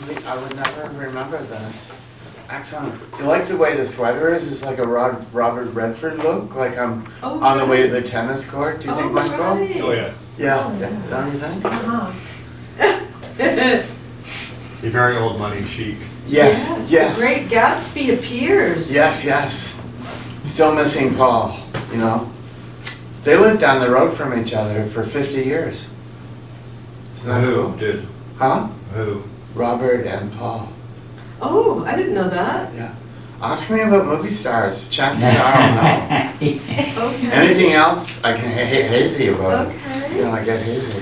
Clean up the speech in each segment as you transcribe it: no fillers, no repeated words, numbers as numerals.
I would never remember this. Excellent. Do you like the way the sweater is? It's like a Robert Redford look, like I'm on the way to the tennis court. Do you think, Michael? Right. Oh, yes. Yeah, don't you think? A very old money chic. Yes, yes. The Great Gatsby appears. Yes, yes. Still missing Paul, you know. They lived down the road from each other for 50 years. Isn't that Who cool? did? Huh? Who? Robert and Paul. Oh, I didn't know that. Yeah. Ask me about movie stars. Chances are I'll know. Okay. Anything else, I can hazy about it. Okay. You know, I get hazy.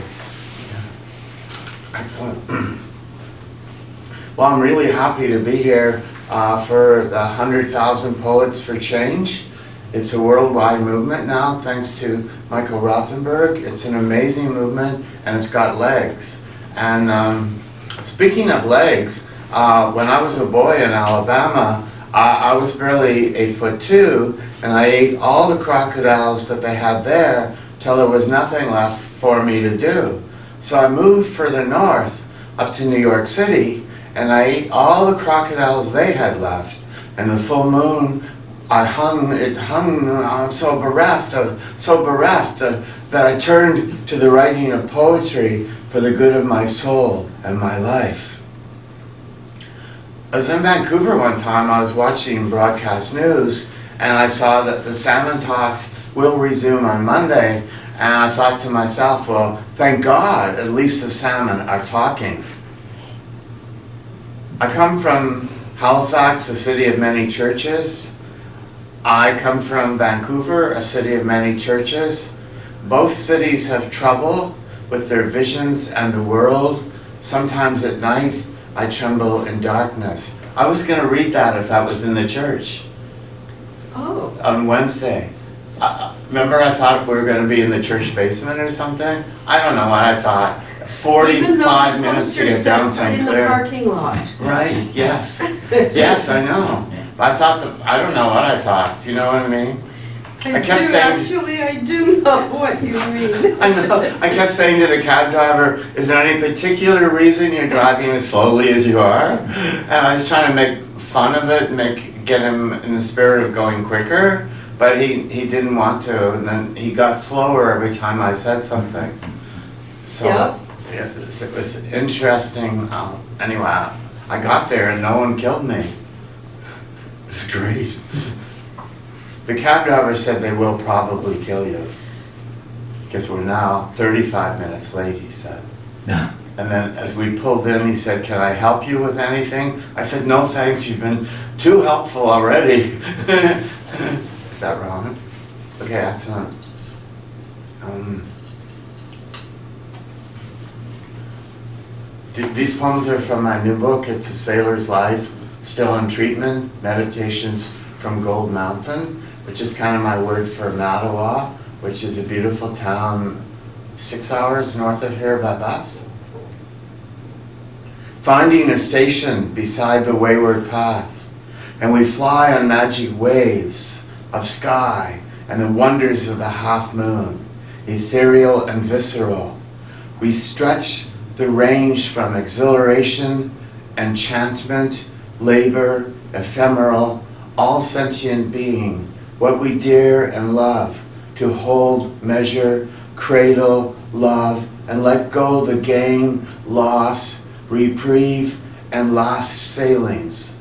Yeah. Excellent. Well, I'm really happy to be here for the 100,000 Poets for Change. It's a worldwide movement now, thanks to Michael Rothenberg. It's an amazing movement, and it's got legs. And speaking of legs, when I was a boy in Alabama, I was barely 8'2", and I ate all the crocodiles that they had there till there was nothing left for me to do. So I moved further north, up to New York City, and I ate all the crocodiles they had left. And the full moon, I'm so bereft that I turned to the writing of poetry for the good of my soul and my life. I was in Vancouver one time. I was watching broadcast news, and I saw that the salmon talks will resume on Monday, and I thought to myself, well, thank God, at least the salmon are talking. I come from Halifax, a city of many churches. I come from Vancouver, a city of many churches. Both cities have trouble with their visions and the world. Sometimes at night, I tremble in darkness. I was going to read that if that was in the church. Oh. On Wednesday. Remember I thought we were going to be in the church basement or something? I don't know what I thought. 45 minutes to get down St. In the Clair. parking lot. Right, yes. Yes, I know. I thought I don't know what I thought. Do you know what I mean? I kept saying. Actually, I do know what you mean. I know. I kept saying to the cab driver, is there any particular reason you're driving as slowly as you are? And I was trying to make fun of it, get him in the spirit of going quicker, but he didn't want to, and then he got slower every time I said something. So Yep. it was interesting. Anyway, I got there and no one killed me. It was great. The cab driver said they will probably kill you. Because we're now 35 minutes late, he said. Yeah. And then as we pulled in, he said, can I help you with anything? I said, no thanks, you've been too helpful already. Is that wrong? Okay, excellent. These poems are from my new book. It's A Sailor's Life, Still in Treatment, Meditations from Gold Mountain, which is kind of my word for Mattawa, which is a beautiful town 6 hours north of here by bus. Finding a station beside the wayward path, and we fly on magic waves of sky and the wonders of the half moon, ethereal and visceral. We stretch the range from exhilaration, enchantment, labor, ephemeral, all sentient being, what we dare and love, to hold, measure, cradle, love, and let go the gain, loss, reprieve, and last sailings.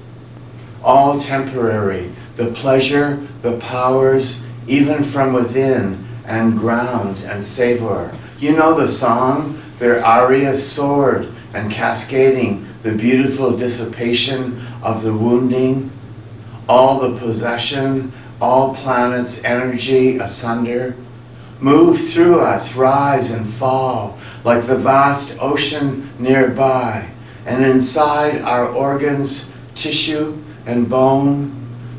All temporary, the pleasure, the powers, even from within, and ground and savor. You know the song, their aria soared and cascading, the beautiful dissipation of the wounding, all the possession, all planets' energy asunder, move through us, rise and fall, like the vast ocean nearby, and inside our organs, tissue and bone,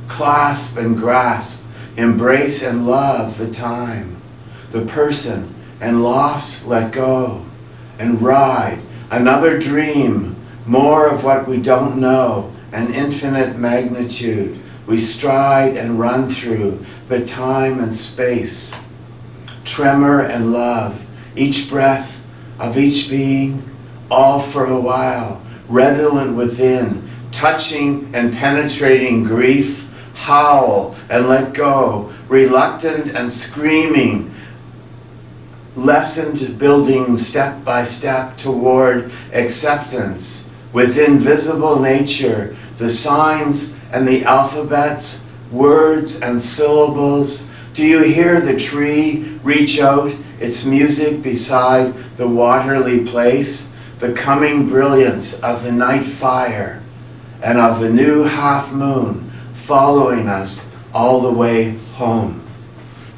clasp and grasp, embrace and love the time, the person, and loss let go, and ride another dream, more of what we don't know, an infinite magnitude. We stride and run through the time and space, tremor and love, each breath of each being, all for a while, redolent within, touching and penetrating grief, howl and let go, reluctant and screaming, lessened building step by step toward acceptance. Within visible nature, the signs and the alphabets, words and syllables. Do you hear the tree reach out its music beside the waterly place, the coming brilliance of the night fire and of the new half moon following us all the way home?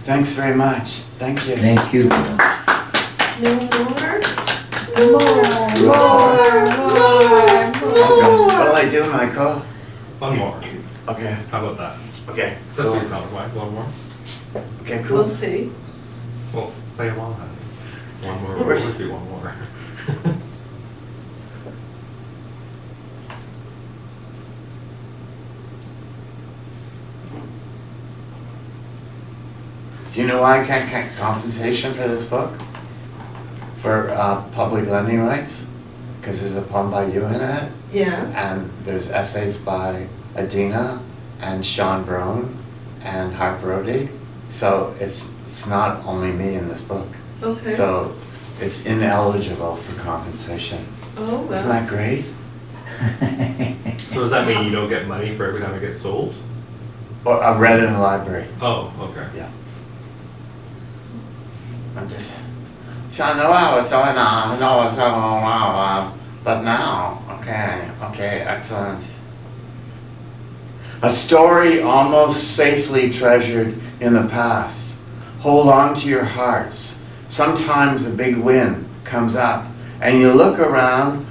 Thanks very much. Thank you. Thank you. No more? What'll I do, Michael? One more. Okay. How about that? Okay. That's Cool. too complicated. One more? Okay, cool. We'll see. Well, play them all, honey. One more, or Where's- would be one more. Do you know why I can't get compensation for this book? For public lending rights? Because there's a poem by you in it, Yeah. and there's essays by Adina and Sean Brown and Harp Brody. So it's not only me in this book. Okay. So it's ineligible for compensation. Oh, Isn't well. that great? So does that mean you don't get money for every time it gets sold? Or I read it in the library. Oh, okay. Yeah. I'm just, so I know I was going on, I know I was going on, but now, okay, excellent. A story almost safely treasured in the past. Hold on to your hearts. Sometimes a big wind comes up and you look around,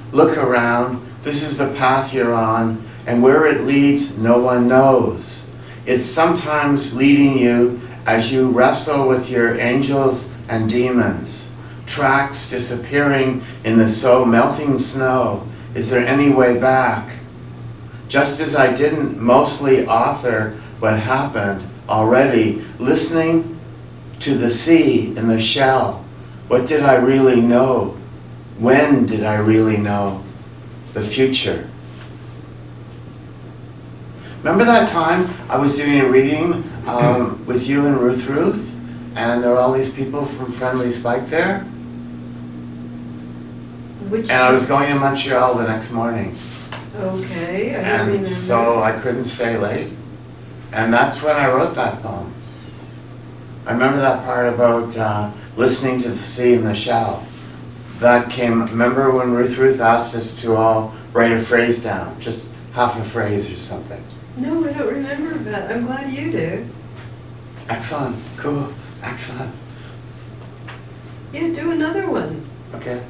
this is the path you're on, and where it leads, no one knows. It's sometimes leading you as you wrestle with your angels and demons, tracks disappearing in the melting snow. Is there any way back? Just as I didn't mostly author what happened already, listening to the sea in the shell, what did I really know? When did I really know? The future. Remember that time I was doing a reading with you and Ruth, and there were all these people from Friendly Spike there? Which? And I was going to Montreal the next morning. Okay, I don't And remember. so I couldn't stay late. And that's when I wrote that poem. I remember that part about listening to the sea in the shell. That came, remember when Ruth asked us to all write a phrase down, just half a phrase or something. No, I don't remember that. I'm glad you do. Excellent, cool, excellent. Yeah, do another one. Okay.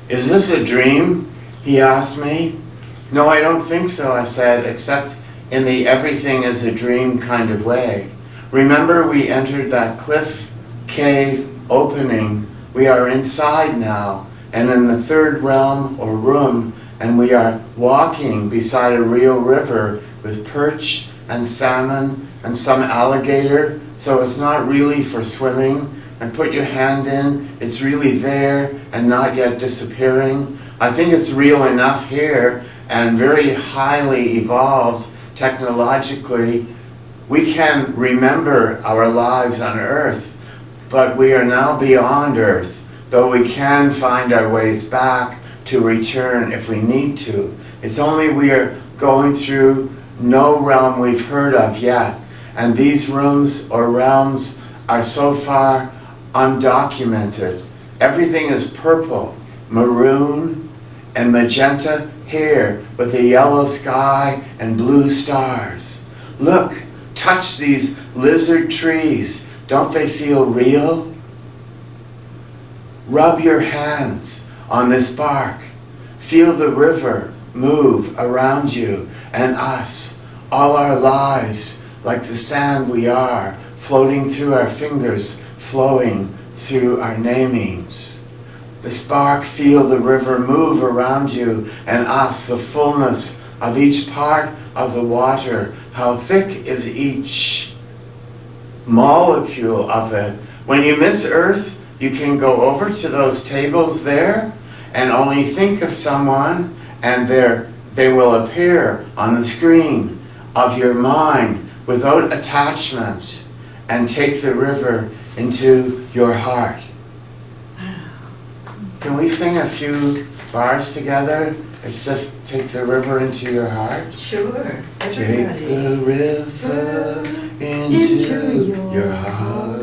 Is this a dream? He asked me. No, I don't think so, I said, except in the everything is a dream kind of way. Remember we entered that cliff cave opening. We are inside now and in the third realm or room, and we are walking beside a real river with perch and salmon and some alligator, so it's not really for swimming. And put your hand in, it's really there and not yet disappearing. I think it's real enough here and very highly evolved technologically. We can remember our lives on Earth, but we are now beyond Earth, though we can find our ways back to return if we need to. It's only we are going through no realm we've heard of yet, and these rooms or realms are so far undocumented. Everything is purple, maroon, and magenta here with a yellow sky and blue stars. Look, touch these lizard trees. Don't they feel real? Rub your hands on this bark. Feel the river move around you and us, all our lives, like the sand we are, floating through our fingers, flowing through our namings. The spark, feel the river move around you and us, the fullness of each part of the water. How thick is each? molecule of it. When you miss Earth, you can go over to those tables there and only think of someone, and they will appear on the screen of your mind without attachment, and take the river into your heart. Can we sing a few bars together? It's just take the river into your heart. Sure. Take the river into your heart.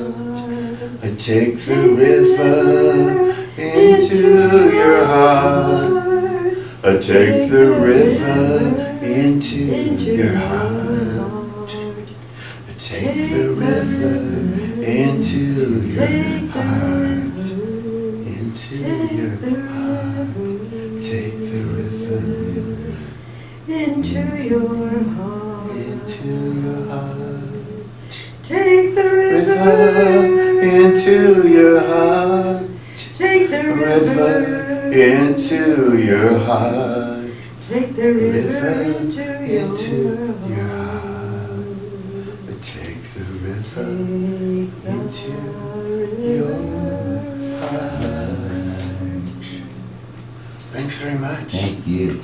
Take the river into your heart. Take the river into your heart. Take the river into your heart. Into your heart. Take the river into your heart. into your heart. Take the River into your heart. Take the River into your heart. Take the River into into your heart. Take the river into your heart. Thanks very much. Thank you.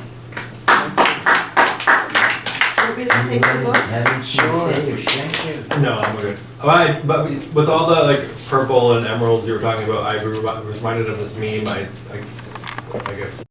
Want me to take the book? Sure. Thank you. No, I'm good. But with all the like purple and emeralds you were talking about, I was reminded of this meme. I guess